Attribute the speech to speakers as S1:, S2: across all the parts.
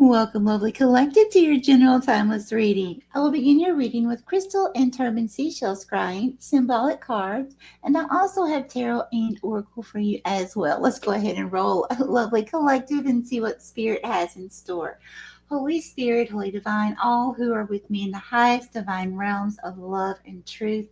S1: Welcome, lovely collective, to your general timeless reading. I will begin your reading with crystal and turban seashell scrying, symbolic cards, and I also have tarot and oracle for you as well. Let's go ahead and roll, lovely collective, and see what Spirit has in store. Holy Spirit, Holy Divine, all who are with me in the highest divine realms of love and truth,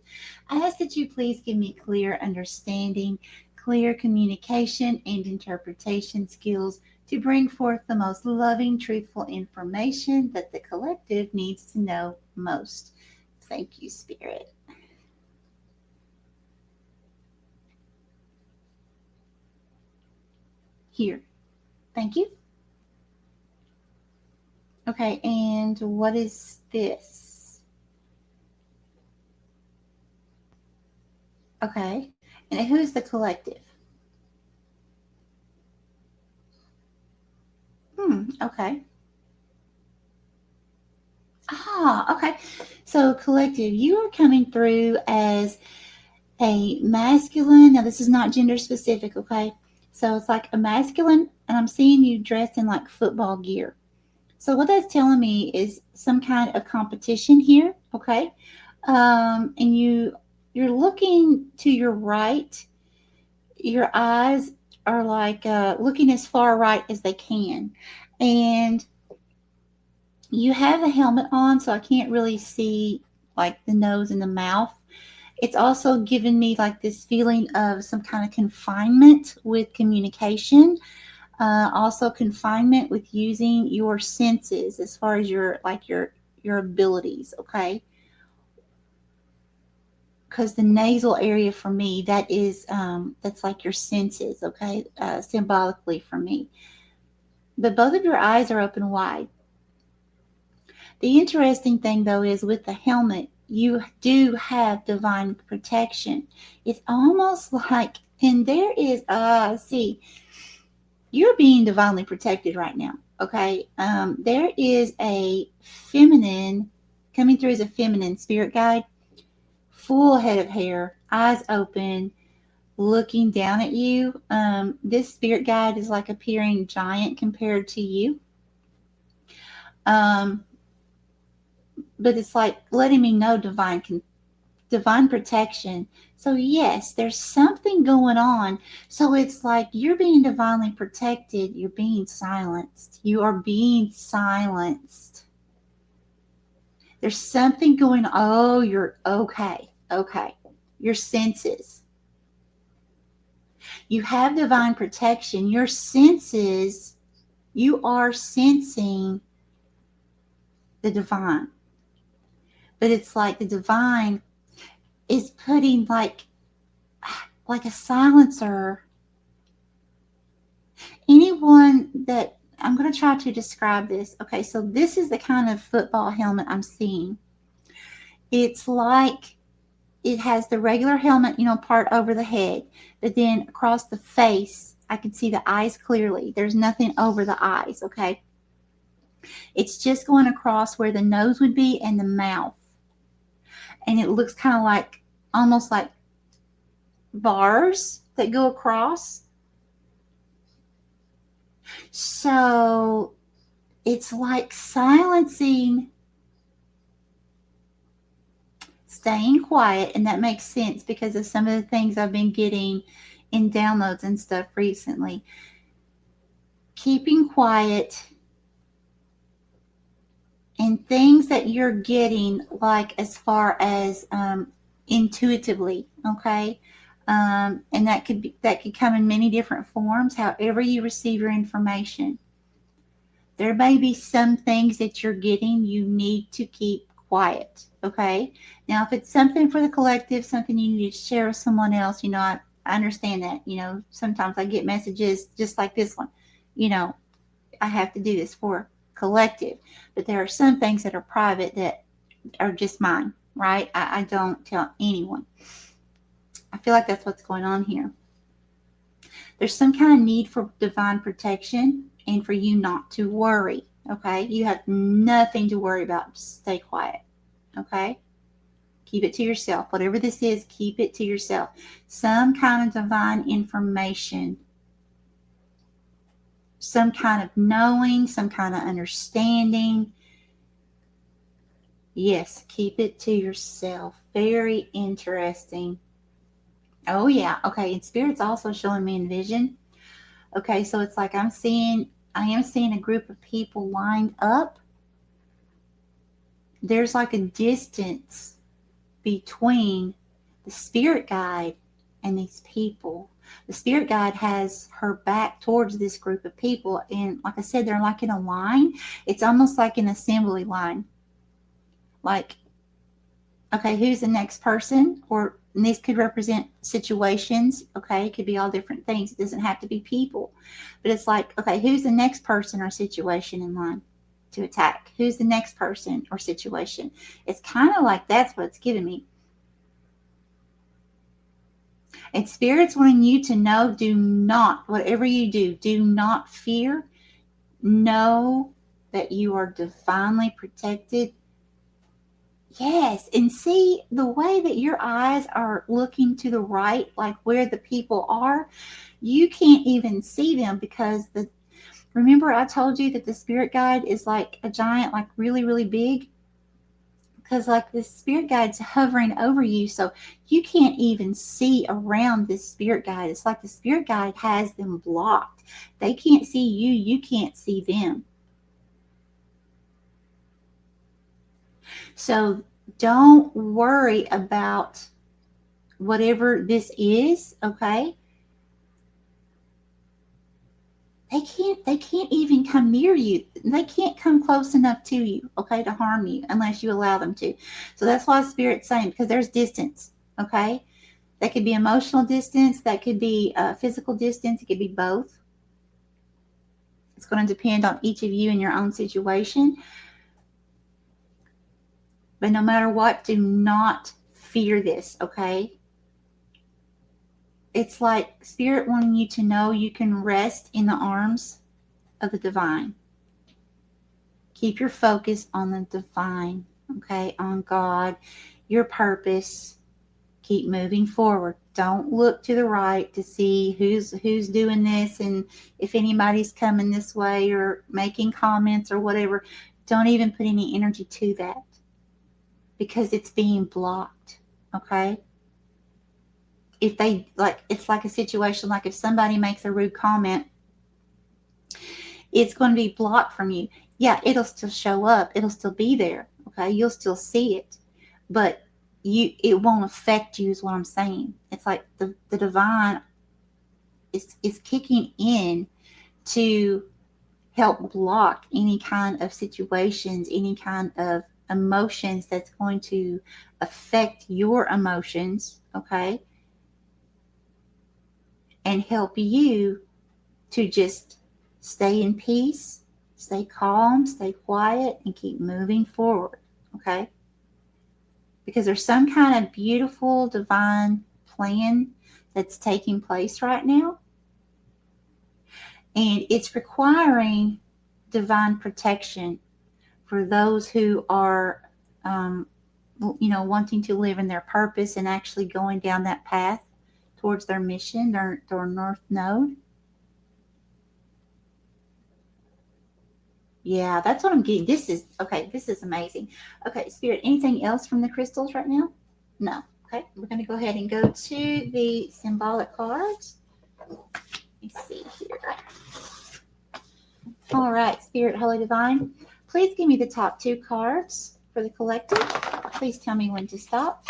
S1: I ask that you please give me clear understanding, clear communication, and interpretation skills to bring forth the most loving, truthful information that the collective needs to know most. Thank you, Spirit. Here. Thank you. Okay, and what is this? Okay, and who's the collective? Okay. Okay. So, collective, you are coming through as a masculine. Now, this is not gender specific, okay? So, it's like a masculine, and I'm seeing you dressed in like football gear. So, what that's telling me is some kind of competition here, okay? And you're looking to your right. Your eyes are like looking as far right as they can, and you have the helmet on, so I can't really see like the nose and the mouth. It's also given me like this feeling of some kind of confinement with communication, also confinement with using your senses as far as your abilities. Okay, because the nasal area for me, that's like your senses. Okay, symbolically for me, but both of your eyes are open wide. The interesting thing, though, is with the helmet, you do have divine protection. It's almost like, and there is, see, you're being divinely protected right now. Okay. There is a feminine coming through as a feminine spirit guide, full head of hair, eyes open, looking down at you. This spirit guide is like appearing giant compared to you. Um, but it's like letting me know divine protection. So yes, there's something going on. So it's like you're being divinely protected, you're being silenced, you are being silenced. There's something going on. Oh, you're okay, your senses, you have divine protection, your senses, you are sensing the divine. But it's like the divine is putting like a silencer. Anyone that, I'm going to try to describe this. Okay, so this is the kind of football helmet I'm seeing. It's like it has the regular helmet, part over the head, but then across the face, I can see the eyes clearly. There's nothing over the eyes, okay? It's just going across where the nose would be and the mouth. And it looks kind of like, almost like bars that go across. So it's like silencing, staying quiet, and that makes sense because of some of the things I've been getting in downloads and stuff recently. Keeping quiet and things that you're getting, like as far as intuitively, okay? And that could come in many different forms, however you receive your information. There may be some things that you're getting you need to keep quiet, okay? Now, if it's something for the collective, something you need to share with someone else, I understand that. Sometimes I get messages just like this one. I have to do this for collective. But there are some things that are private that are just mine, right? I don't tell anyone. I feel like that's what's going on here. There's some kind of need for divine protection and for you not to worry, okay? You have nothing to worry about. Just stay quiet, okay? Keep it to yourself. Whatever this is, keep it to yourself. Some kind of divine information some kind of knowing, some kind of understanding. Yes, keep it to yourself. Very interesting. Oh, yeah. Okay. And Spirit's also showing me in vision. Okay. So it's like I am seeing a group of people lined up. There's like a distance between the spirit guide and these people. The spirit guide has her back towards this group of people. And like I said, they're like in a line. It's almost like an assembly line. Like, okay, who's the next person? Or these could represent situations. Okay, it could be all different things. It doesn't have to be people. But it's like, okay, who's the next person or situation in line to attack? Who's the next person or situation? It's kind of like that's what it's giving me. And Spirit's wanting you to know, do not, whatever you do not fear. Know that you are divinely protected. Yes, and see the way that your eyes are looking to the right, like where the people are, you can't even see them because remember I told you that the spirit guide is like a giant, like really, really big? Because like this spirit guide's hovering over you, so you can't even see around this spirit guide. It's like the spirit guide has them blocked. They can't see you, you can't see them. So don't worry about whatever this is, okay? They can't even come near you. They can't come close enough to you, okay, to harm you unless you allow them to. So that's why Spirit's saying, because there's distance, okay? That could be emotional distance, that could be physical distance, it could be both. It's going to depend on each of you and your own situation. But no matter what, do not fear this, okay? It's like Spirit wanting you to know you can rest in the arms of the divine. Keep your focus on the divine, okay? On God, your purpose. Keep moving forward. Don't look to the right to see who's doing this and if anybody's coming this way or making comments or whatever. Don't even put any energy to that because it's being blocked, okay? If they, like, it's like a situation like if somebody makes a rude comment, it's going to be blocked from you. Yeah, it'll still show up. It'll still be there, okay? You'll still see it. But it won't affect you is what I'm saying. It's like the divine is kicking in to help block any kind of situations, any kind of emotions that's going to affect your emotions, okay? And help you to just stay in peace, stay calm, stay quiet, and keep moving forward, okay? Because there's some kind of beautiful divine plan that's taking place right now. And it's requiring divine protection for those who are, wanting to live in their purpose and actually going down that path towards their mission, their North Node. Yeah, that's what I'm getting. This is amazing. Okay, Spirit, anything else from the crystals right now? No. Okay, we're going to go ahead and go to the symbolic cards. Let me see here. All right, Spirit, Holy Divine, please give me the top two cards for the collective. Please tell me when to stop.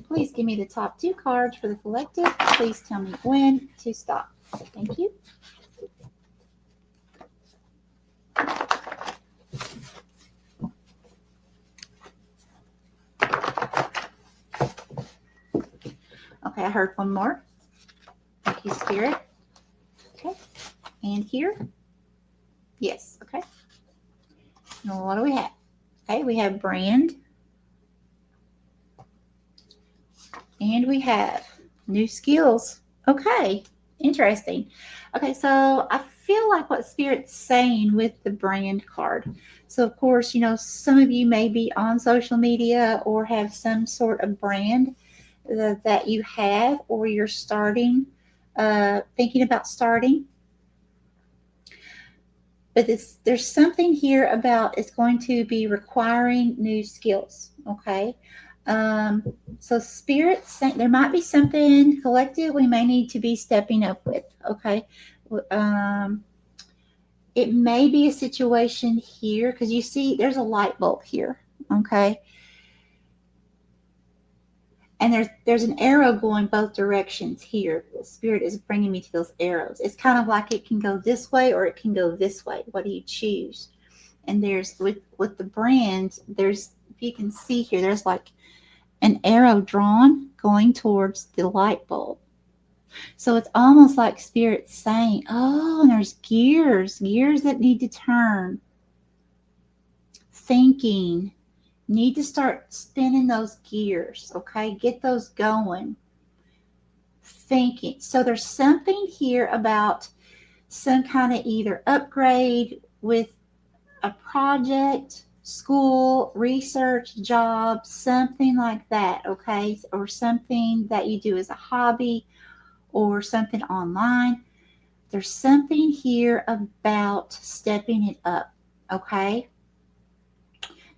S1: Please give me the top two cards for the collective. Please tell me when to stop. Thank you. Okay, I heard one more. Thank you, Spirit. Okay, and here. Yes, okay. Now what do we have? Okay, we have brand. And we have new skills. Okay, interesting. Okay, so I feel like what Spirit's saying with the brand card. So, of course, some of you may be on social media or have some sort of brand that you have or you're starting, thinking about starting. but there's something here about it's going to be requiring new skills. Okay. Um, so spirit, there might be something collective we may need to be stepping up with. Okay. Um, it may be a situation here because you see there's a light bulb here. Okay. And there's an arrow going both directions here. The spirit is bringing me to those arrows. It's kind of like it can go this way or it can go this way. What do you choose? And there's with the brand, there's, if you can see here, there's like an arrow drawn going towards the light bulb. So it's almost like spirit saying, oh, and there's gears that need to turn. Thinking, need to start spinning those gears, okay? Get those going. Thinking. So there's something here about some kind of either upgrade with a project, school, research, job, something like that, okay? Or something that you do as a hobby or something online. There's something here about stepping it up, okay?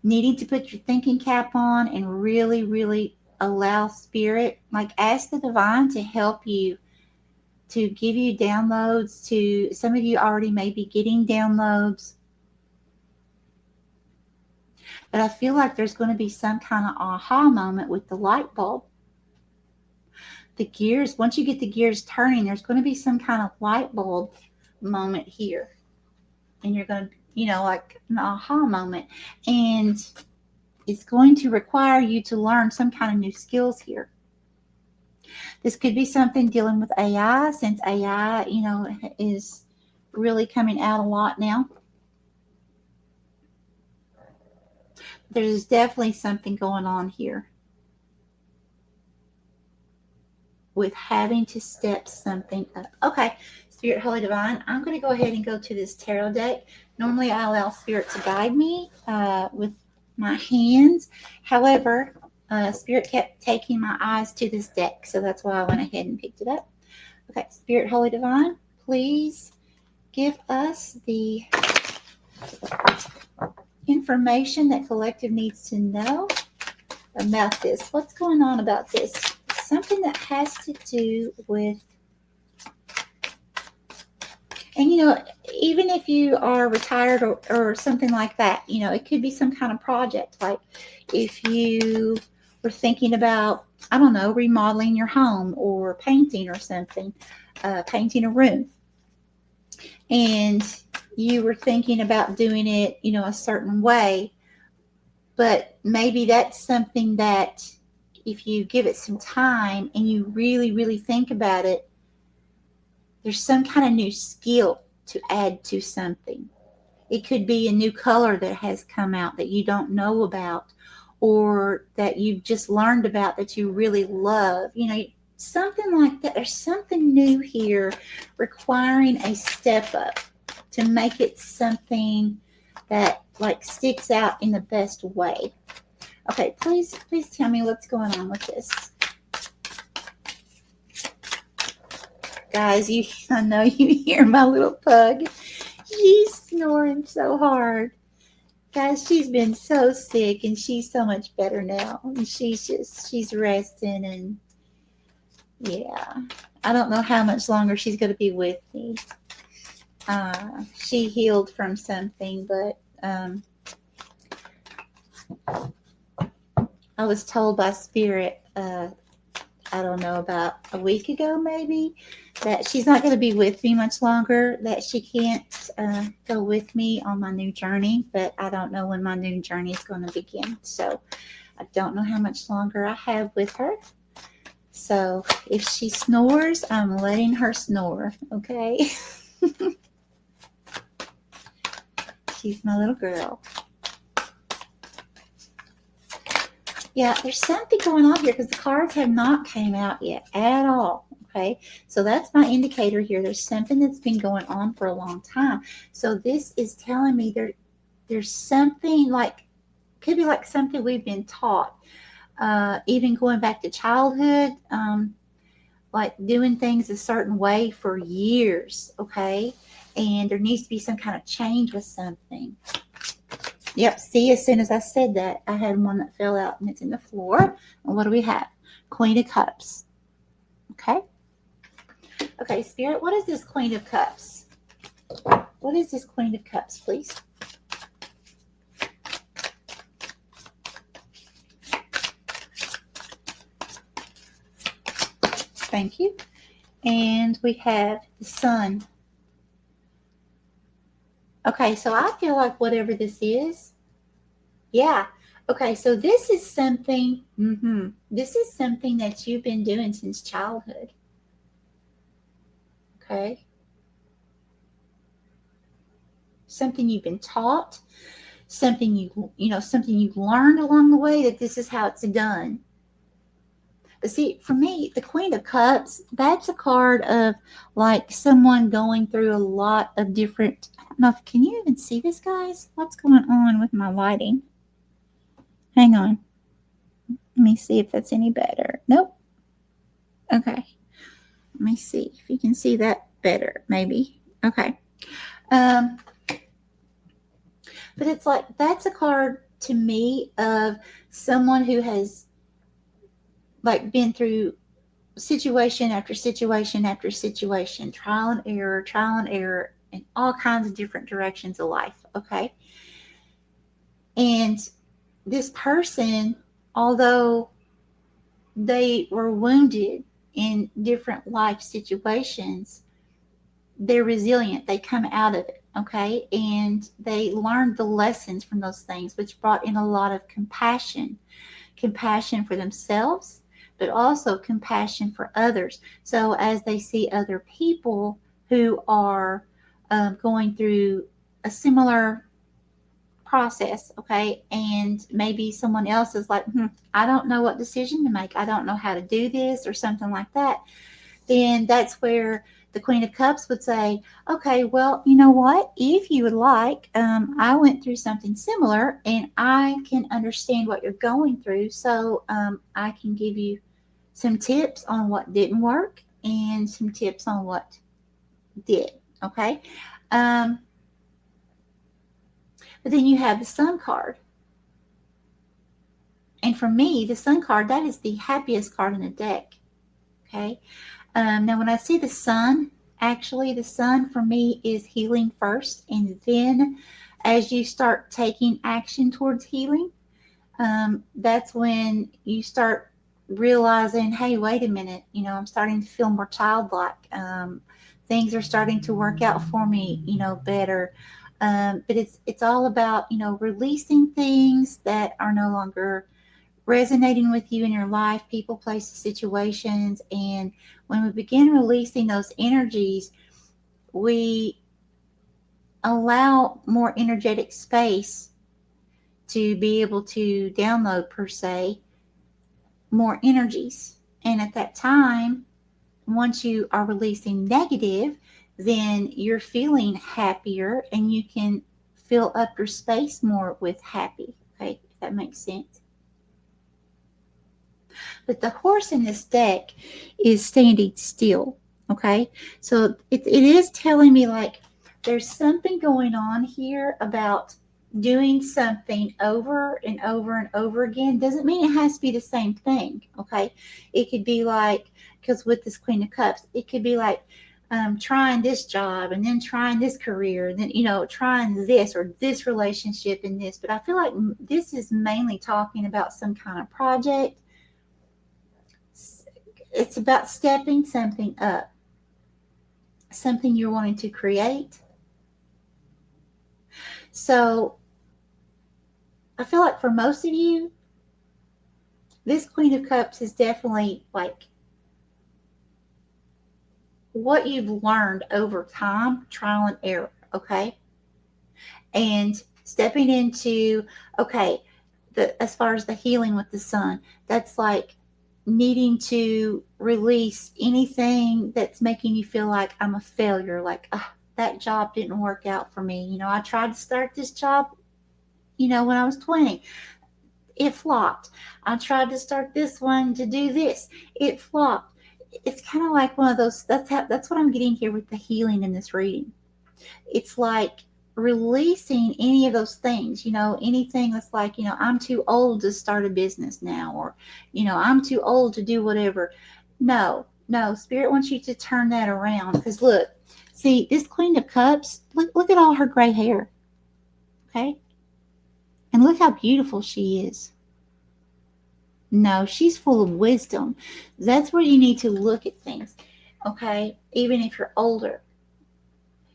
S1: Needing to put your thinking cap on and really, really allow spirit, like ask the divine to help you, to give you downloads. To some of you already may be getting downloads, but I feel like there's going to be some kind of aha moment with the light bulb. The gears, once you get the gears turning, there's going to be some kind of light bulb moment here. And you're going to, like an aha moment. And it's going to require you to learn some kind of new skills here. This could be something dealing with AI, since AI, is really coming out a lot now. There's definitely something going on here with having to step something up. Okay, Spirit, Holy Divine, I'm going to go ahead and go to this tarot deck. Normally I allow Spirit to guide me with my hands. However, Spirit kept taking my eyes to this deck, so that's why I went ahead and picked it up. Okay, Spirit, Holy Divine, please give us the information that collective needs to know about this. What's going on about this? Something that has to do with, and even if you are retired or something like that, it could be some kind of project. Like if you were thinking about, I don't know, remodeling your home or painting or something, painting a room, and you were thinking about doing it, a certain way, but maybe that's something that if you give it some time and you really, really think about it, there's some kind of new skill to add to something. It could be a new color that has come out that you don't know about, or that you've just learned about that you really love. Something like that. There's something new here requiring a step up to make it something that like sticks out in the best way. Okay, please tell me what's going on with this. Guys, I know you hear my little pug. She's snoring so hard. Guys, she's been so sick and she's so much better now. And she's resting, and yeah. I don't know how much longer she's going to be with me. She healed from something, but I was told by Spirit, I don't know, about a week ago maybe, that she's not going to be with me much longer, that she can't go with me on my new journey, but I don't know when my new journey is going to begin. So I don't know how much longer I have with her. So if she snores, I'm letting her snore, okay? She's my little girl. Yeah, there's something going on here because the cards have not came out yet at all. Okay, so that's my indicator here. There's something that's been going on for a long time. So this is telling me there's something, like, could be like something we've been taught, even going back to childhood, like doing things a certain way for years. Okay, and there needs to be some kind of change with something. Yep, see, as soon as I said that, I had one that fell out and it's in the floor. And what do we have? Queen of Cups. Okay. Okay, Spirit, what is this Queen of Cups? What is this Queen of Cups, please? Thank you. And we have the Sun. Okay, so I feel like whatever this is, yeah. Okay, so this is something, this is something that you've been doing since childhood. Okay. Something you've been taught, something something you've learned along the way, that this is how it's done. But see, for me, the Queen of Cups, that's a card of like someone going through a lot of different, I don't know if, can you even see this, guys? What's going on with my lighting? Hang on. Let me see if that's any better. Nope. Okay. Let me see if you can see that better, maybe. Okay. But it's like, that's a card to me of someone who has like been through situation after situation after situation, trial and error in all kinds of different directions of life. Okay. And this person, although they were wounded in different life situations, they're resilient. They come out of it. Okay. And they learned the lessons from those things, which brought in a lot of compassion for themselves, but also compassion for others. So as they see other people who are going through a similar process, okay, and maybe someone else is like, I don't know what decision to make. I don't know how to do this or something like that. Then that's where the Queen of Cups would say, okay, well, you know what? If you would like, I went through something similar and I can understand what you're going through. So I can give you some tips on what didn't work and some tips on what did. Okay. But then you have the Sun card. And for me, the Sun card, that is the happiest card in the deck. Okay. Now, when I see the Sun, actually, the Sun for me is healing first. And then as you start taking action towards healing, that's when you start realizing, hey, wait a minute, I'm starting to feel more childlike. Things are starting to work out for me, better. But it's all about, releasing things that are no longer resonating with you in your life, people, places, situations. And when we begin releasing those energies, we allow more energetic space to be able to download, per se, more energies. And at that time, once you are releasing negative, then you're feeling happier and you can fill up your space more with happy. Okay, if that makes sense. But the horse in this deck is standing still. Okay, so it is telling me like there's something going on here about doing something over and over and over again. Doesn't mean it has to be the same thing. Okay, it could be like, because with this Queen of Cups, it could be like trying this job and then trying this career and then trying this or this relationship and this. But I feel like this is mainly talking about some kind of project. It's about stepping something up, something you're wanting to create. So I feel like for most of you, this Queen of Cups is definitely like what you've learned over time, trial and error, okay? And stepping into, okay, as far as the healing with the Sun, that's like needing to release anything that's making you feel like I'm a failure, like that job didn't work out for me. I tried to start this job, when I was 20. It flopped. I tried to start this one to do this. It flopped. It's kind of like one of those, that's what I'm getting here with the healing in this reading. It's like releasing any of those things, anything that's like, I'm too old to start a business now, or, I'm too old to do whatever. No, no, Spirit wants you to turn that around. Because look, see, this Queen of Cups, look at all her gray hair. Okay? And look how beautiful she is. No, she's full of wisdom. That's where you need to look at things. Okay? Even if you're older.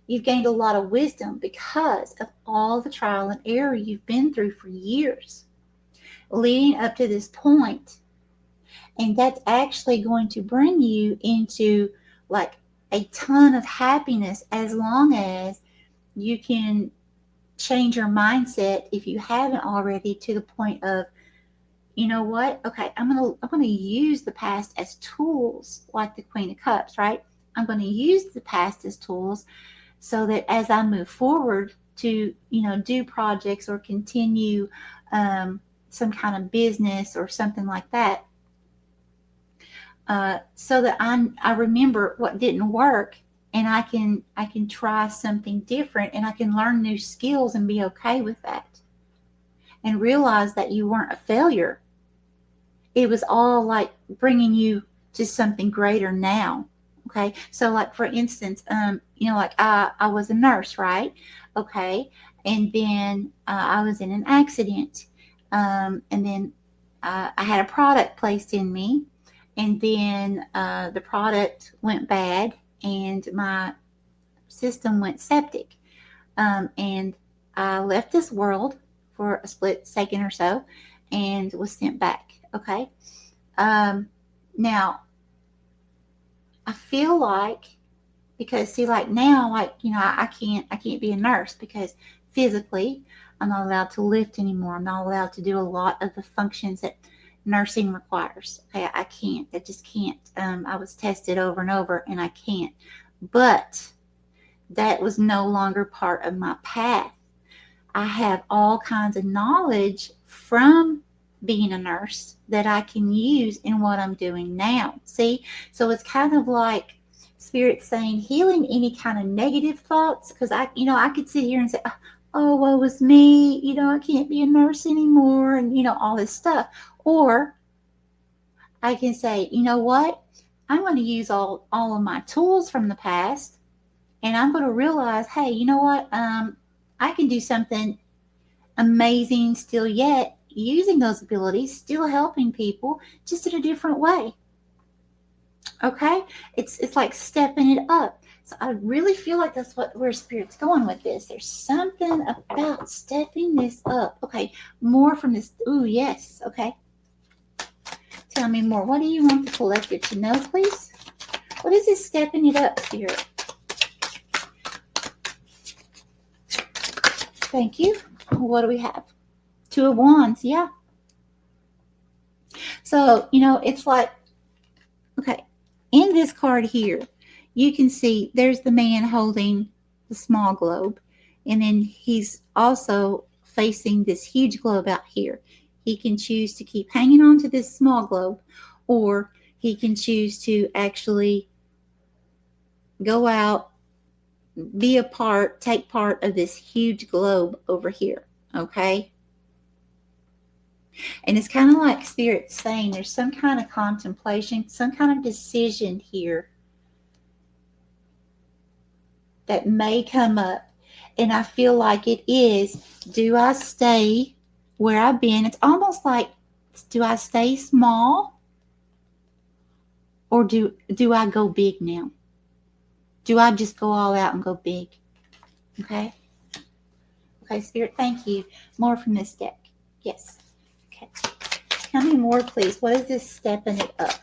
S1: You've gained a lot of wisdom because of all the trial and error you've been through for years, leading up to this point. And that's actually going to bring you into like a ton of happiness, as long as you can change your mindset, if you haven't already, to the point of, you know what? Okay, I'm gonna use the past as tools, like the Queen of Cups, right? I'm going to use the past as tools so that as I move forward to, do projects or continue some kind of business or something like that, so that I remember what didn't work, and I can try something different, and I can learn new skills and be okay with that, and realize that you weren't a failure. It was all like bringing you to something greater now. Okay, so like for instance, like I was a nurse, right? Okay, and then I was in an accident, and then I had a product placed in me, and then the product went bad, and my system went septic, and I left this world for a split second or so, and was sent back. Okay, now I feel like, because see, like now, like, I can't be a nurse because physically I'm not allowed to lift anymore. I'm not allowed to do a lot of the functions that nursing requires. Okay, I can't. I just can't. I was tested over and over, and I can't. But that was no longer part of my path. I have all kinds of knowledge from being a nurse that I can use in what I'm doing now. See? So it's kind of like Spirit saying, healing any kind of negative thoughts, because I could sit here and say, oh, woe is me, I can't be a nurse anymore, and all this stuff. Or I can say, you know what? I'm going to use all of my tools from the past, and I'm going to realize, hey, you know what? I can do something amazing still yet, using those abilities, still helping people, just in a different way. Okay, it's like stepping it up. So I really feel like that's where Spirit's going with this. There's something about stepping this up. Okay, more from this. Ooh, yes. Okay, tell me more. What do you want the collective to know, please? What is this stepping it up, Spirit? Thank you. What do we have? Two of Wands. Yeah. So it's like, okay, in this card here, you can see there's the man holding the small globe, and then he's also facing this huge globe out here. He can choose to keep hanging on to this small globe, or he can choose to actually go out, take part of this huge globe over here. Okay? And it's kind of like Spirit saying there's some kind of contemplation, some kind of decision here that may come up. And I feel like it is, do I stay where I've been? It's almost like, do I stay small, or do I go big now? Do I just go all out and go big? Okay. Okay, Spirit, thank you. More from this deck. Yes. Okay. Tell me more, please. What is this stepping it up?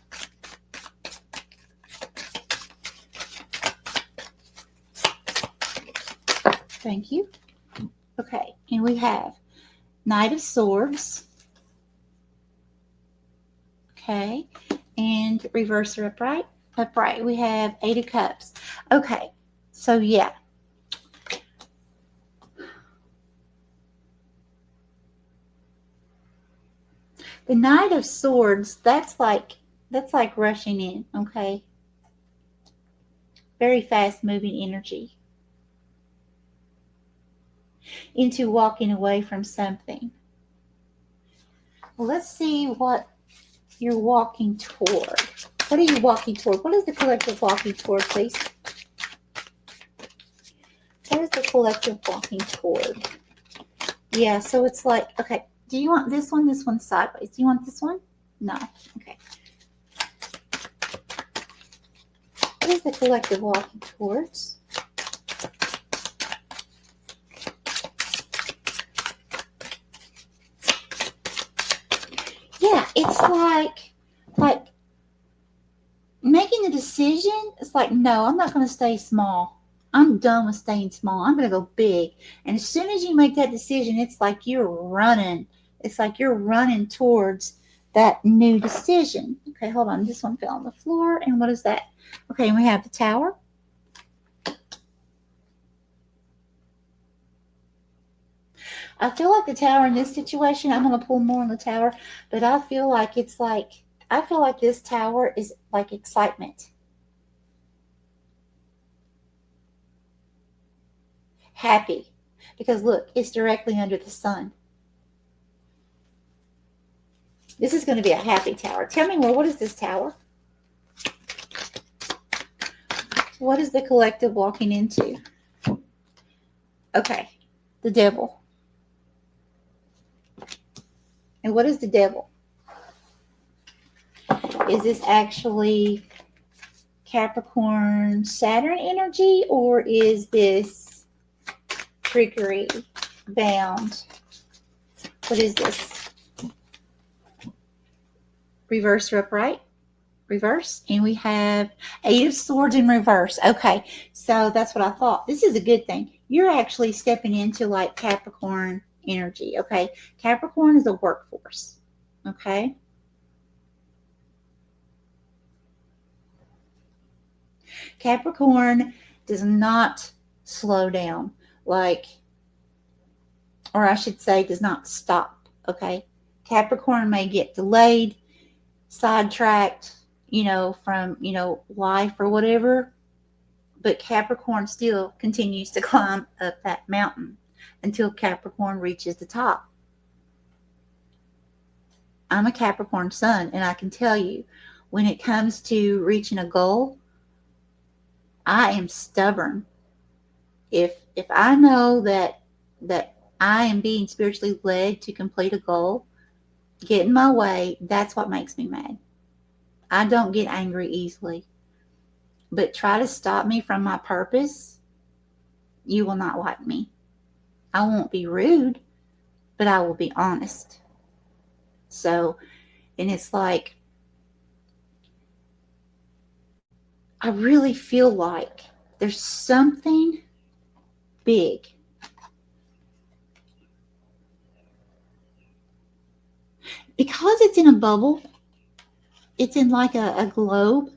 S1: Thank you. Okay, and we have Knight of Swords. Okay, and reverse or upright. Upright. We have Eight of Cups. Okay, so yeah. The Knight of Swords, that's like rushing in, okay? Very fast moving energy. into walking away from something. Well, let's see what you're walking toward. What are you walking toward? What is the collective walking toward, please? What is the collective walking toward? Yeah, so it's like, okay, do you want this one? This one's sideways. Do you want this one? No. Okay. What is the collective walking towards? Yeah, it's like making a decision. It's like, no, I'm not going to stay small. I'm done with staying small. I'm going to go big. And as soon as you make that decision, it's like you're running. It's like you're running towards that new decision. Okay, hold on. This one fell on the floor. And what is that? Okay, and we have the tower. I feel like the tower in this situation, I'm going to pull more on the tower, but I feel like this tower is like excitement. Happy. Because look, it's directly under the sun. This is going to be a happy tower. Tell me more. What is this tower? What is the collective walking into? Okay, the devil. And what is the devil? Is this actually Capricorn Saturn energy, or is this trickery bound? What is this? Reverse or upright? Reverse. And we have Eight of Swords in reverse. Okay, so that's what I thought. This is a good thing. You're actually stepping into like Capricorn energy. Okay, Capricorn is a workforce. Okay. Capricorn does not slow down, like, or I should say, does not stop. Okay. Capricorn may get delayed, sidetracked, from, life or whatever, but Capricorn still continues to climb up that mountain until Capricorn reaches the top. I'm a Capricorn sun, and I can tell you, when it comes to reaching a goal, I am stubborn. If I know that I am being spiritually led to complete a goal, get in my way, that's what makes me mad. I don't get angry easily. But try to stop me from my purpose, you will not like me. I won't be rude, but I will be honest. So, and it's like, I really feel like there's something big. Because it's in a bubble, it's in like a globe,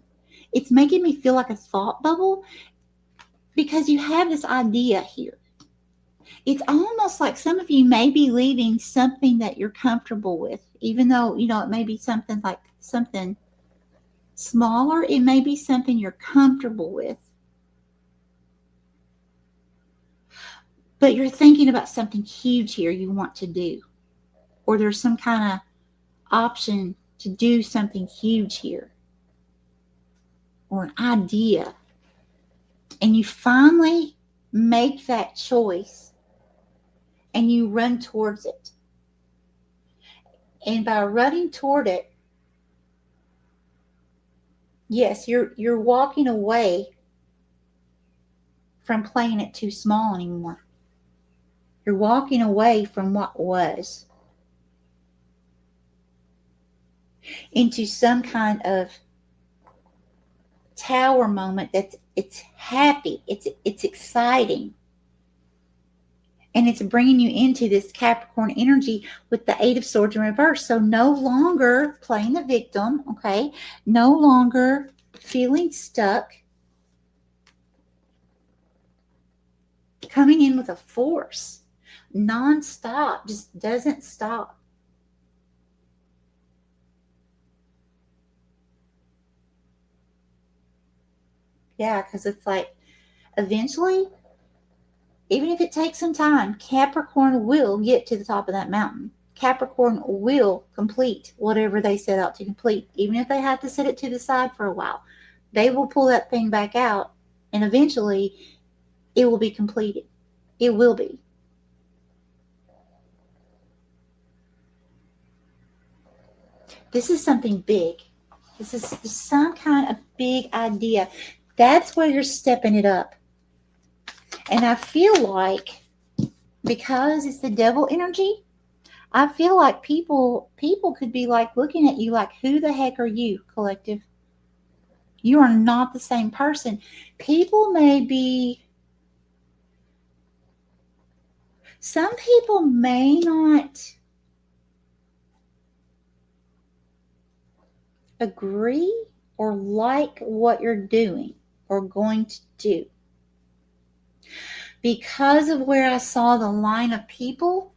S1: it's making me feel like a thought bubble, because you have this idea here. It's almost like some of you may be leaving something that you're comfortable with, even though, it may be something like something smaller. It may be something you're comfortable with. But you're thinking about something huge here you want to do. Or there's some kind of option to do something huge here. Or an idea. And you finally make that choice. And you run towards it. And by running toward it, yes, you're walking away from playing it too small anymore. You're walking away from what was into some kind of tower moment it's happy, it's exciting, and it's bringing you into this Capricorn energy with the Eight of Swords in reverse. So no longer playing the victim, okay? No longer feeling stuck. Coming in with a force, non-stop, just doesn't stop. Yeah, because it's like eventually Even if it takes some time, Capricorn will get to the top of that mountain. Capricorn will complete whatever they set out to complete, even if they have to set it to the side for a while. They will pull that thing back out, and eventually it will be completed. It will be. This is something big. This is some kind of big idea. That's where you're stepping it up. And I feel like, because it's the devil energy, I feel like people could be like looking at you like, who the heck are you, collective? You are not the same person. People may be, some people may not agree or like what you're doing or going to do. Because of where I saw the line of people,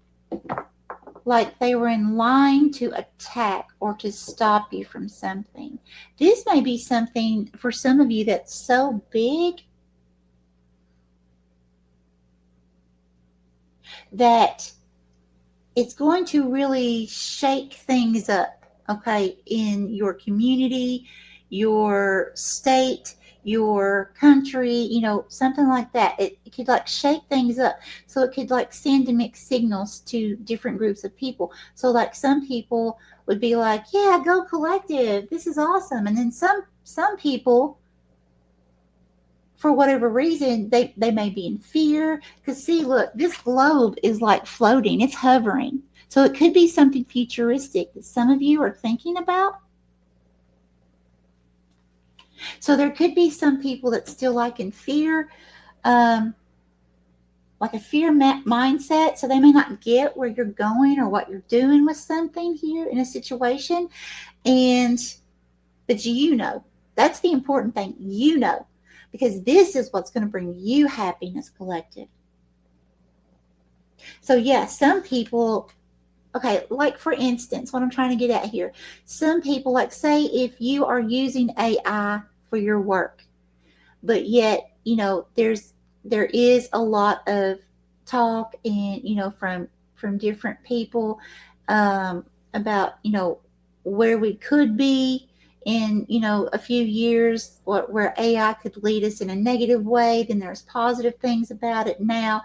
S1: like they were in line to attack or to stop you from something. This may be something for some of you that's so big that it's going to really shake things up, okay, in your community, your state, your country, something like that. It could like shake things up. So it could like send mixed signals to different groups of people. So like some people would be like, yeah, go collective. This is awesome. And then some people, for whatever reason, they may be in fear. Because see, look, this globe is like floating. It's hovering. So it could be something futuristic that some of you are thinking about. So there could be some people that still like in fear, like a fear mindset. So they may not get where you're going or what you're doing with something here in a situation. But that's the important thing. Because this is what's going to bring you happiness, collective. So yeah, some people, okay, like for instance, what I'm trying to get at here, some people, like say if you are using AI for your work, but yet, there is a lot of talk and, from different people about, where we could be in, a few years, where AI could lead us in a negative way. Then there's positive things about it now,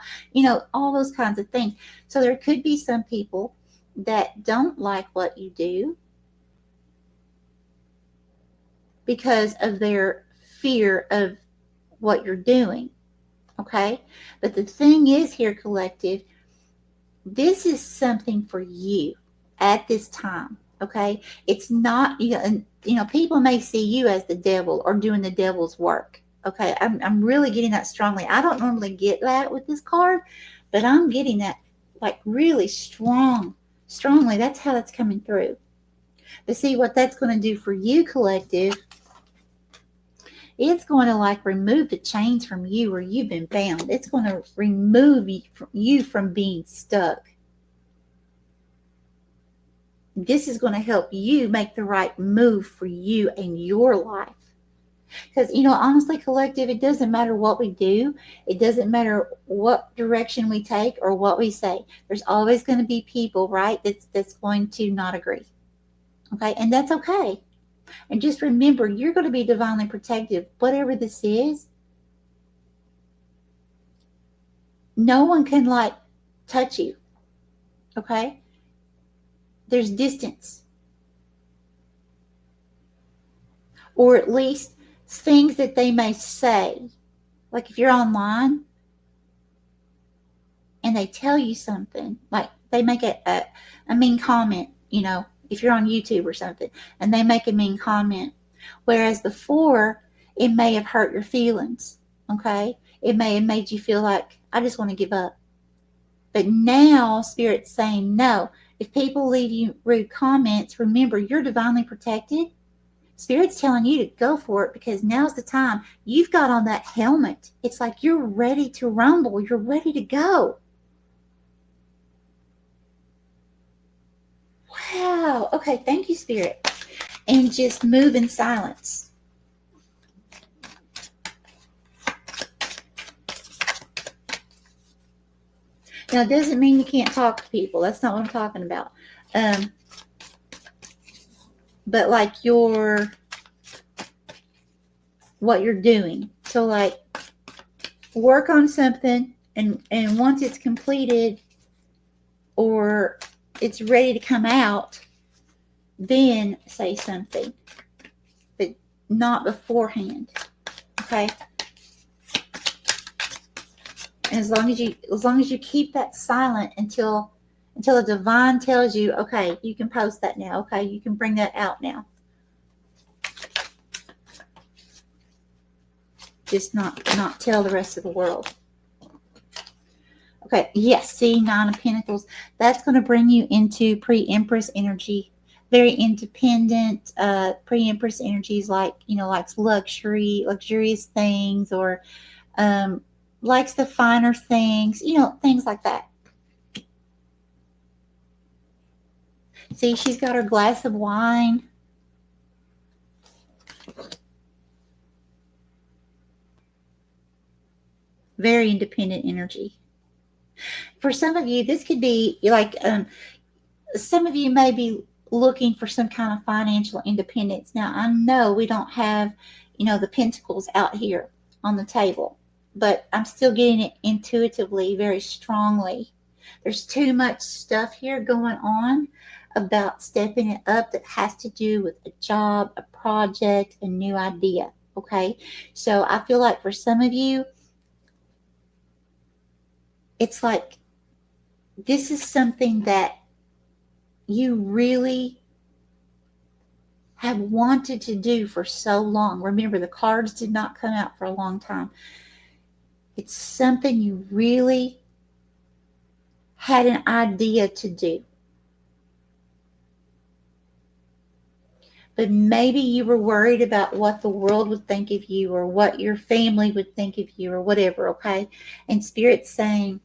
S1: all those kinds of things. So there could be some people that don't like what you do because of their fear of what you're doing. Okay? But the thing is here, collective, this is something for you at this time. Okay? It's not, people may see you as the devil or doing the devil's work. Okay? I'm really getting that strongly. I don't normally get that with this card, but I'm getting that like really strongly. That's how that's coming through. But see what that's going to do for you, collective. It's going to like remove the chains from you where you've been bound. It's going to remove you from being stuck. This is going to help you make the right move for you and your life. Because, honestly, collective, it doesn't matter what we do. It doesn't matter what direction we take or what we say. There's always going to be people, right, that's going to not agree. Okay? And that's okay. And just remember, you're going to be divinely protected. Whatever this is, no one can like touch you. Okay? There's distance. Or at least things that they may say. Like if you're online and they tell you something, like they make a mean comment, if you're on YouTube or something, and they make a mean comment. Whereas before, it may have hurt your feelings, okay? It may have made you feel like, I just want to give up. But now, Spirit's saying, no. If people leave you rude comments, remember, you're divinely protected. Spirit's telling you to go for it because now's the time. You've got on that helmet. It's like you're ready to rumble. You're ready to go. Wow. Okay, thank you, Spirit. And just move in silence. Now, it doesn't mean you can't talk to people. That's not what I'm talking about. But like what you're doing. So like work on something, and once it's completed or it's ready to come out, then say something, but not beforehand. Okay. And as long as you keep that silent until the divine tells you, okay, you can post that now. Okay, you can bring that out now. Just not tell the rest of the world. Okay, yes, see, Nine of Pentacles. That's going to bring you into pre-Empress energy. Very independent. Pre-Empress energies likes luxurious things, or likes the finer things, things like that. See, she's got her glass of wine. Very independent energy. For some of you, this could be like, some of you may be looking for some kind of financial independence. Now, I know we don't have, the pentacles out here on the table, but I'm still getting it intuitively, very strongly. There's too much stuff here going on about stepping it up that has to do with a job, a project, a new idea. Okay. So I feel like for some of you, it's like this is something that you really have wanted to do for so long. Remember, the cards did not come out for a long time. It's something you really had an idea to do. But maybe you were worried about what the world would think of you, or what your family would think of you, or whatever, okay? And Spirit's saying,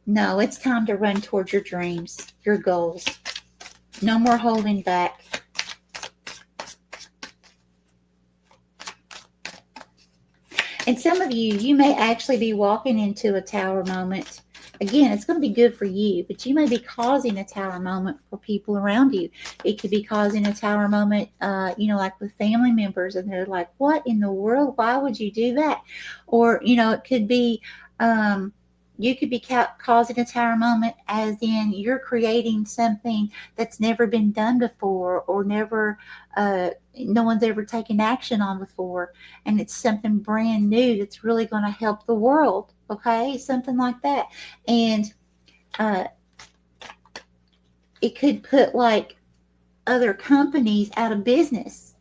S1: no, it's time to run towards your dreams, your goals. No more holding back. And some of you may actually be walking into a tower moment. Again, it's going to be good for you, but you may be causing a tower moment for people around you. It could be causing a tower moment, like with family members, and they're like, what in the world? Why would you do that? Or, it could be, you could be causing a tower moment as in you're creating something that's never been done before, or never, no one's ever taken action on before. And it's something brand new that's really going to help the world. Okay, something like that. And it could put like other companies out of business.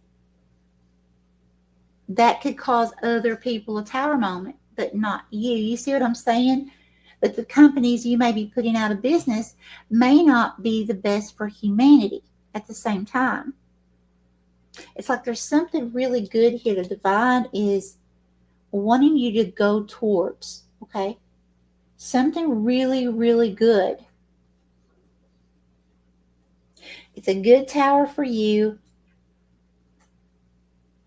S1: That could cause other people a tower moment, but not you. You see what I'm saying? But the companies you may be putting out of business may not be the best for humanity at the same time. It's like there's something really good here. The divine is wanting you to go towards, okay? Something really, really good. It's a good tower for you,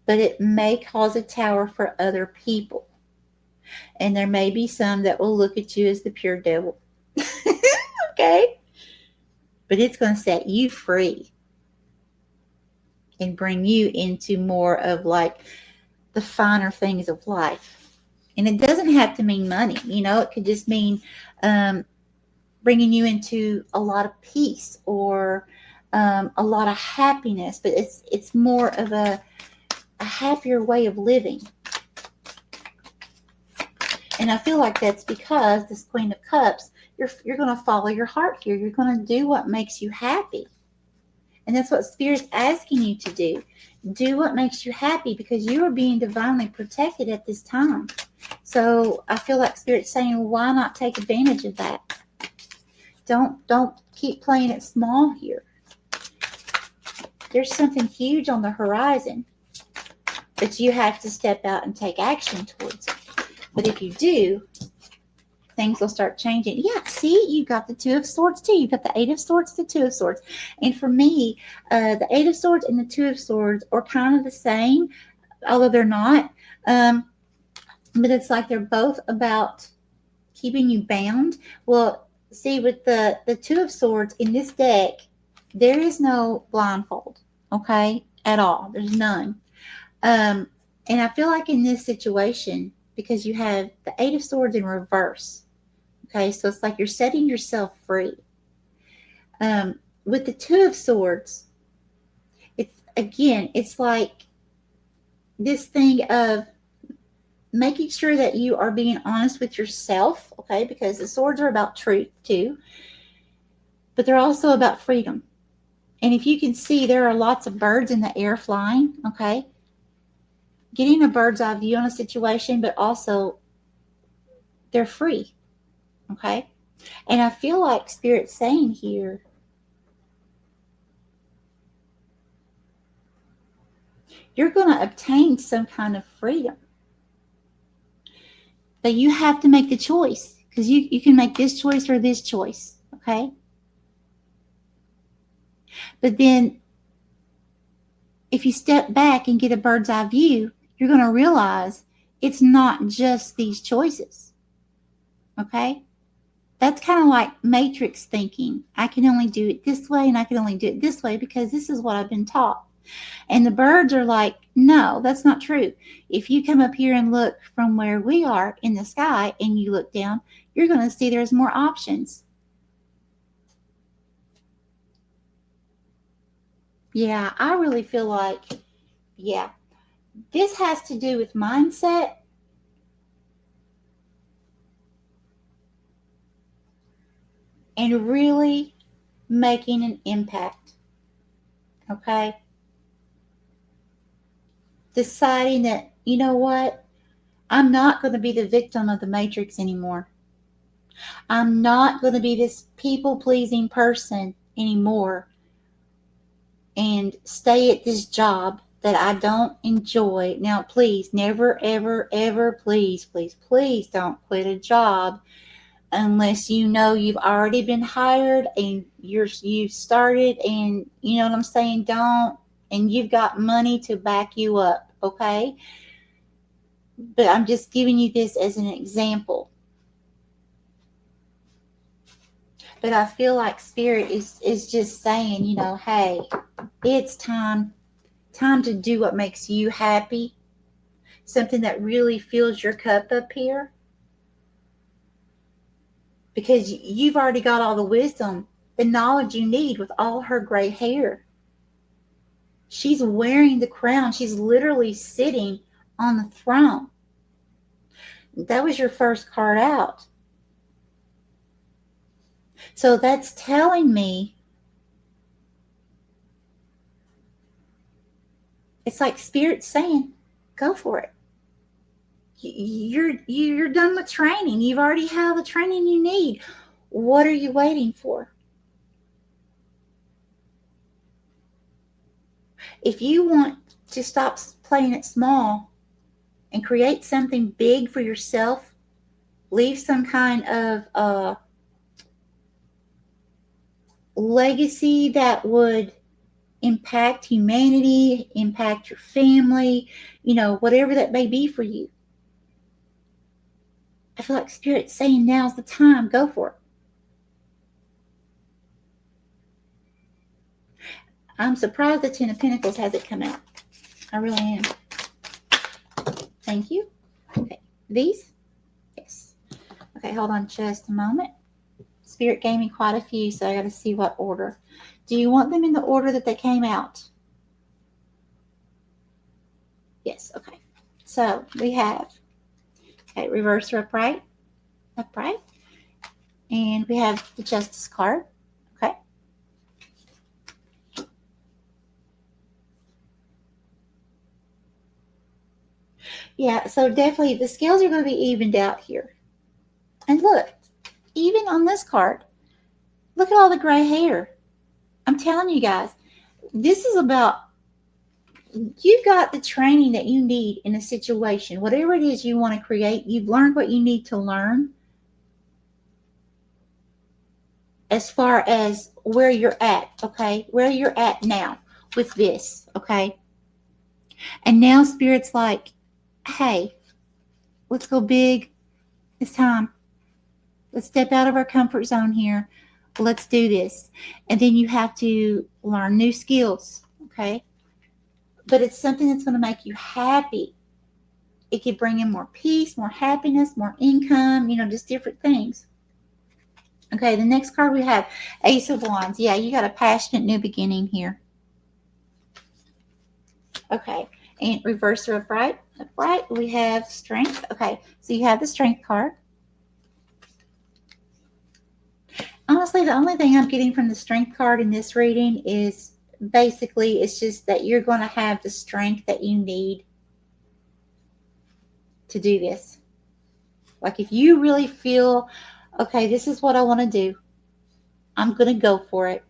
S1: but it may cause a tower for other people. And there may be some that will look at you as the pure devil. Okay? But it's going to set you free and bring you into more of like the finer things of life. And it doesn't have to mean money. It could just mean bringing you into a lot of peace, or a lot of happiness. But it's more of a happier way of living. And I feel like that's because this Queen of Cups, you're going to follow your heart here. You're going to do what makes you happy. And that's what Spirit's asking you to do. Do what makes you happy, because you are being divinely protected at this time. So I feel like Spirit's saying, why not take advantage of that? Don't keep playing it small here. There's something huge on the horizon, but you have to step out and take action towards it. But if you do, things will start changing. Yeah, see, you got the Two of Swords too. You got the Eight of Swords, the Two of Swords. And for me, the Eight of Swords and the Two of Swords are kind of the same, although they're not. But it's like they're both about keeping you bound. Well, See, with the Two of Swords in this deck, there is no blindfold, okay, at all. There's none. And I feel like in this situation, because you have the Eight of Swords in reverse, okay, so it's like you're setting yourself free. With the Two of Swords, it's like this thing of making sure that you are being honest with yourself, okay, because the swords are about truth too, but they're also about freedom. And if you can see, there are lots of birds in the air flying, okay, getting a bird's eye view on a situation, but also they're free, okay. And I feel like Spirit's saying here, you're going to obtain some kind of freedom. But you have to make the choice, because you can make this choice or this choice, okay? But then if you step back and get a bird's eye view, you're going to realize it's not just these choices, okay? That's kind of like matrix thinking. I can only do it this way and I can only do it this way because this is what I've been taught. And the birds are like, no, that's not true. If you come up here and look from where we are in the sky and you look down, you're going to see there's more options. Yeah, I really feel like, yeah, this has to do with mindset. And really making an impact. Okay? Deciding that, you know what? I'm not going to be the victim of the matrix anymore. I'm not going to be this people-pleasing person anymore and stay at this job that I don't enjoy. Now, please, never, ever, ever, please, please, please don't quit a job unless you know you've already been hired and you've started, and you know what I'm saying, don't, and you've got money to back you up, okay? But I'm just giving you this as an example. But I feel like Spirit is just saying, you know, hey, it's time to do what makes you happy, something that really fills your cup up here, because you've already got all the wisdom, the knowledge you need with all her gray hair. She's wearing the crown. She's literally sitting on the throne. That was your first card out. So that's telling me, it's like Spirit saying, go for it. You're done with training. You've already had the training you need. What are you waiting for? If you want to stop playing it small and create something big for yourself, leave some kind of legacy that would impact humanity, impact your family, you know, whatever that may be for you. I feel like Spirit's saying now's the time. Go for it. I'm surprised the Ten of Pentacles hasn't come out. I really am. Thank you. Okay. These? Yes. Okay, hold on just a moment. Spirit gave me quite a few, so I got to see what order. Do you want them in the order that they came out? Yes, okay. So we have, okay, reverse or upright, upright. And we have the Justice card, okay. Yeah, so definitely the scales are going to be evened out here. And look, even on this card, look at all the gray hair. I'm telling you guys, this is about, you've got the training that you need in a situation. Whatever it is you want to create, you've learned what you need to learn as far as where you're at, okay? Where you're at now with this, okay? And now Spirit's like, hey, let's go big. It's time. Let's step out of our comfort zone here. Let's do this. And then you have to learn new skills, okay? But it's something that's going to make you happy. It could bring in more peace, more happiness, more income, just different things. Okay, the next card we have, Ace of Wands. Yeah, you got a passionate new beginning here. Okay, and reverse or upright. Upright, we have Strength. Okay, so you have the Strength card. Honestly, the only thing I'm getting from the Strength card in this reading is basically it's just that you're going to have the strength that you need to do this. Like if you really feel, okay, this is what I want to do, I'm going to go for it,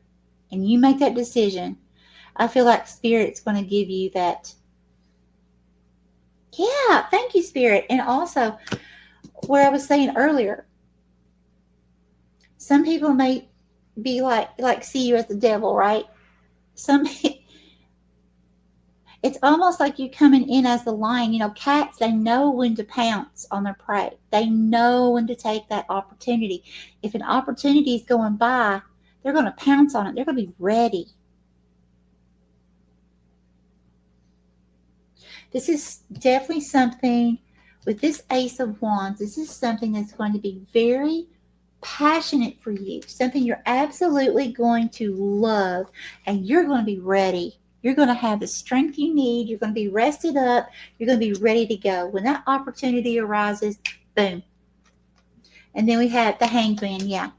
S1: and you make that decision, I feel like Spirit's going to give you that. Yeah, thank you, Spirit. And also, where I was saying earlier, some people may be like see you as the devil, right? It's almost like you coming in as the lion. Cats, they know when to pounce on their prey. They know when to take that opportunity. If an opportunity is going by, they're going to pounce on it. They're going to be ready. This is definitely something with this Ace of Wands. This is something that's going to be very passionate for you, something you're absolutely going to love, and you're going to be ready. You're going to have the strength you need. You're going to be rested up. You're going to be ready to go. When that opportunity arises, boom. And then we have the Hanged Man. Yeah.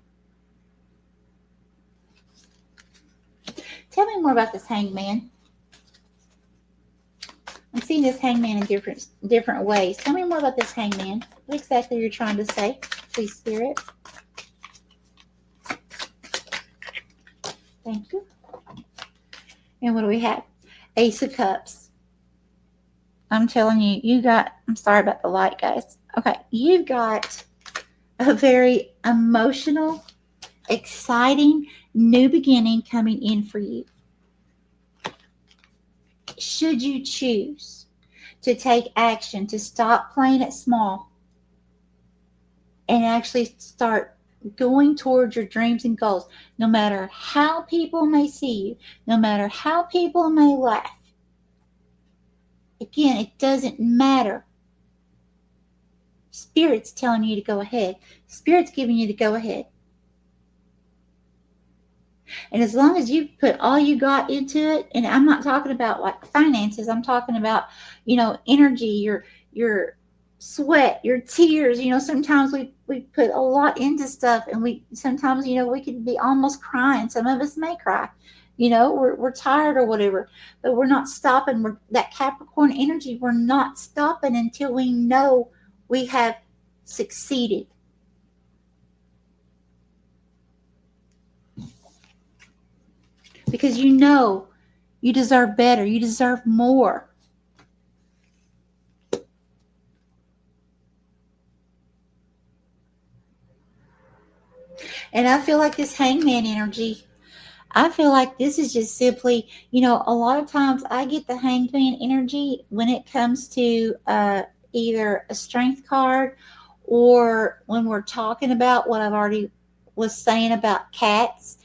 S1: Tell me more about this Hanged Man. I'm seeing this Hanged Man in different ways. Tell me more about this Hanged Man. What exactly you're trying to say, please, Spirit. Thank you. And what do we have? Ace of Cups. I'm telling you, I'm sorry about the light, guys. Okay, you've got a very emotional, exciting new beginning coming in for you. Should you choose to take action, to stop playing it small and actually start going towards your dreams and goals, no matter how people may see you, no matter how people may laugh. Again, it doesn't matter. Spirit's telling you to go ahead. Spirit's giving you to go ahead. And as long as you put all you got into it, and I'm not talking about like finances, I'm talking about, energy, your sweat, your tears. Sometimes we put a lot into stuff, and we sometimes, we could be almost crying. Some of us may cry. We're tired or whatever, but we're not stopping. That Capricorn energy, we're not stopping until we know we have succeeded. Because you deserve better. You deserve more. And I feel like this Hangman energy, I feel like this is just simply, a lot of times I get the Hangman energy when it comes to either a strength card, or when we're talking about what I've already was saying about cats,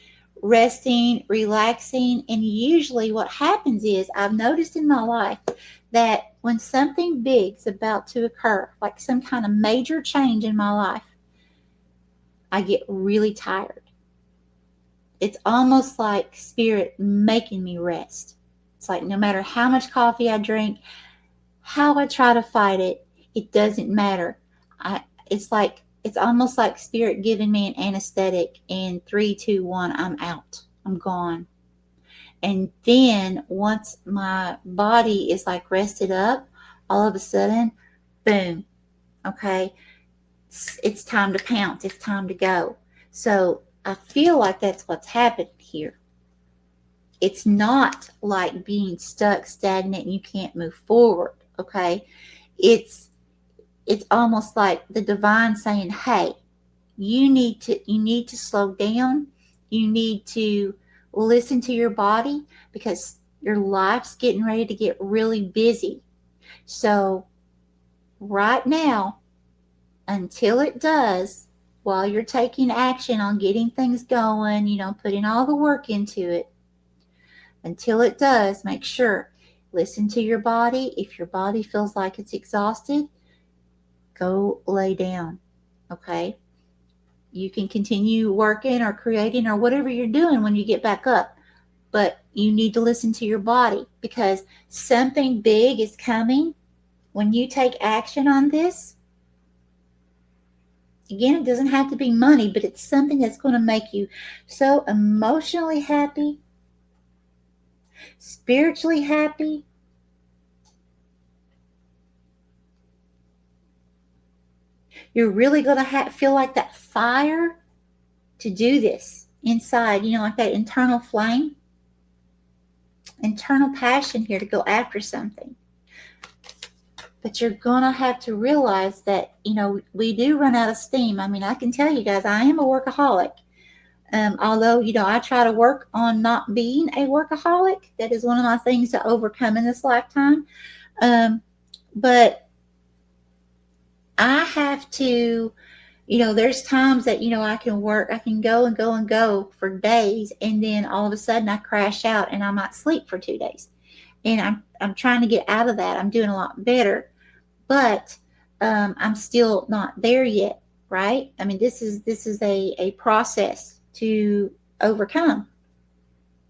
S1: resting, relaxing. And usually what happens is, I've noticed in my life that when something big's about to occur, like some kind of major change in my life, I get really tired. It's almost like Spirit making me rest. It's like no matter how much coffee I drink, how I try to fight it, it doesn't matter. It's almost like Spirit giving me an anesthetic, and 3, 2, 1, I'm out. I'm gone. And then once my body is like rested up, all of a sudden, boom. Okay. It's time to pounce. It's time to go. So I feel like that's what's happened here. It's not like being stuck, stagnant, and you can't move forward. Okay. It's almost like the divine saying, hey, you need to slow down. You need to listen to your body, because your life's getting ready to get really busy. So right now, until it does, while you're taking action on getting things going, putting all the work into it, until it does, make sure, listen to your body. If your body feels like it's exhausted, go lay down, okay? You can continue working or creating or whatever you're doing when you get back up, but you need to listen to your body, because something big is coming when you take action on this. Again, it doesn't have to be money, but it's something that's going to make you so emotionally happy, spiritually happy. You're really going to feel like that fire to do this inside, like that internal flame, internal passion here to go after something. But you're going to have to realize that, we do run out of steam. I mean, I can tell you guys, I am a workaholic. Although, I try to work on not being a workaholic. That is one of my things to overcome in this lifetime. But I have to, there's times that, I can work, I can go and go and go for days. And then all of a sudden I crash out and I might sleep for 2 days. And I'm trying to get out of that. I'm doing a lot better, but I'm still not there yet. Right. I mean, this is a process to overcome.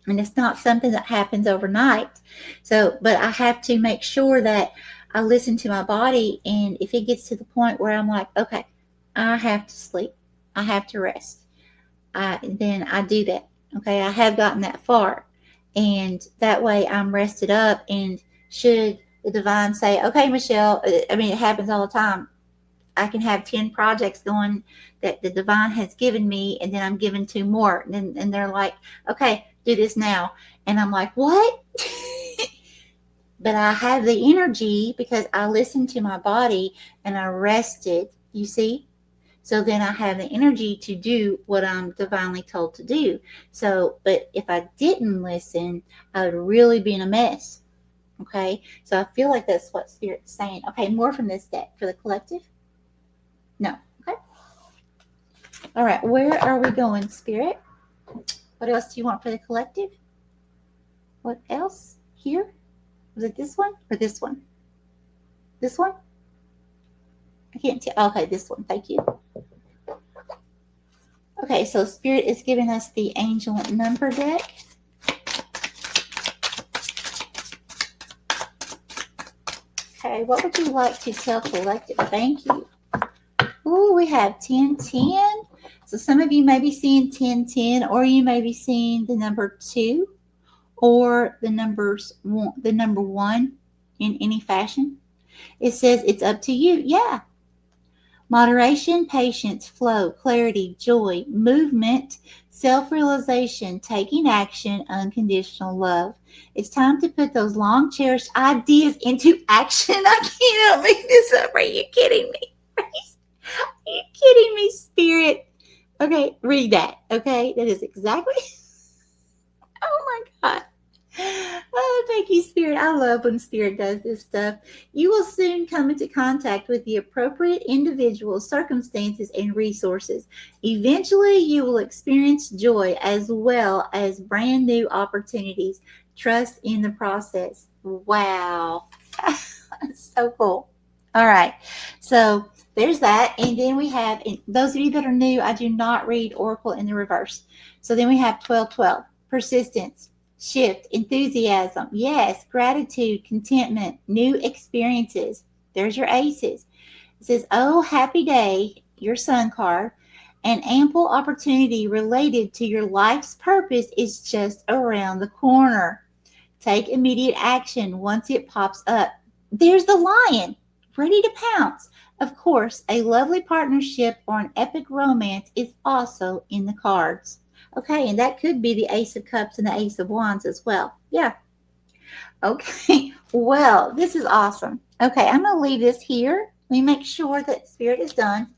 S1: And it's not something that happens overnight. So, but I have to make sure that I listen to my body. And if it gets to the point where I'm like, okay, I have to sleep, I have to rest, then I do that. Okay. I have gotten that far. And that way I'm rested up. And should the divine say, okay, Michelle, I mean, it happens all the time. I can have 10 projects going that the divine has given me, and then I'm given 2 more. And they're like, okay, do this now. And I'm like, what? But I have the energy because I listened to my body and I rested, you see? So then I have the energy to do what I'm divinely told to do. So, but if I didn't listen, I would really be in a mess. Okay? So I feel like that's what Spirit's saying. Okay, more from this deck for the collective? No. Okay. All right. Where are we going, Spirit? What else do you want for the collective? What else? Here? Was it this one or this one? This one? I can't tell. Okay, this one. Thank you. Okay, so Spirit is giving us the angel number deck. Okay, what would you like to tell collective? Thank you. Ooh, we have 1010. So some of you may be seeing 1010, or you may be seeing the number 2 or the number 1 in any fashion. It says it's up to you. Yeah. Moderation, patience, flow, clarity, joy, movement, self-realization, taking action, unconditional love. It's time to put those long cherished ideas into action. I cannot make this up. Are you kidding me? Are you kidding me, Spirit? Okay, read that. Okay, that is exactly. Oh my God. Oh, thank you, Spirit. I love when Spirit does this stuff. You will soon come into contact with the appropriate individuals, circumstances, and resources. Eventually, you will experience joy as well as brand new opportunities. Trust in the process. Wow. So cool. All right. So there's that. And then we have, those of you that are new, I do not read Oracle in the reverse. So then we have 1212. Persistence. Shift, enthusiasm, yes, gratitude, contentment, new experiences. There's your aces. It says, oh, happy day, your sun card. An ample opportunity related to your life's purpose is just around the corner. Take immediate action once it pops up. There's the lion, ready to pounce. Of course, a lovely partnership or an epic romance is also in the cards. Okay, and that could be the Ace of Cups and the Ace of Wands as well. Yeah. Okay, well, this is awesome. Okay, I'm going to leave this here. Let me make sure that Spirit is done.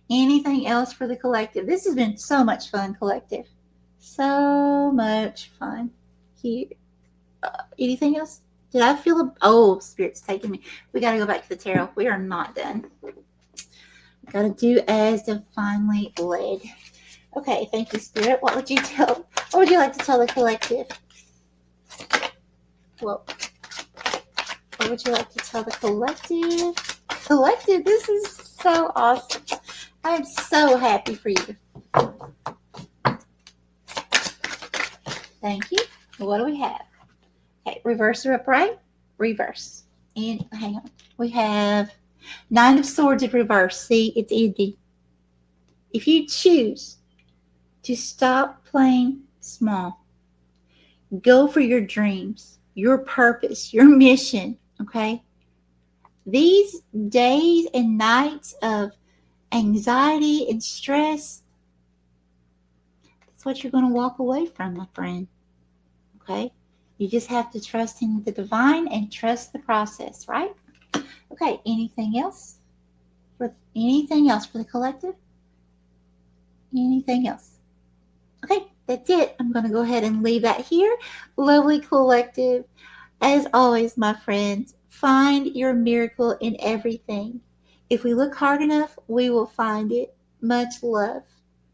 S1: Anything else for the collective? This has been so much fun, collective. So much fun. Here. Anything else? Did I feel Spirit's taking me. We got to go back to the tarot. We are not done. Gotta do as divinely led. Okay, thank you, Spirit. What would you like to tell the collective? Well, what would you like to tell the collective? Collective, this is so awesome. I am so happy for you. Thank you. What do we have? Okay, reverse or upright? Reverse. And hang on. We have Nine of Swords in reverse. See, it's ending. If you choose to stop playing small, go for your dreams, your purpose, your mission, okay? These days and nights of anxiety and stress, that's what you're going to walk away from, my friend, okay? You just have to trust in the divine and trust the process, right? Okay, anything else? Anything else for the collective? Anything else? Okay, that's it. I'm going to go ahead and leave that here. Lovely collective. As always, my friends, find your miracle in everything. If we look hard enough, we will find it. Much love.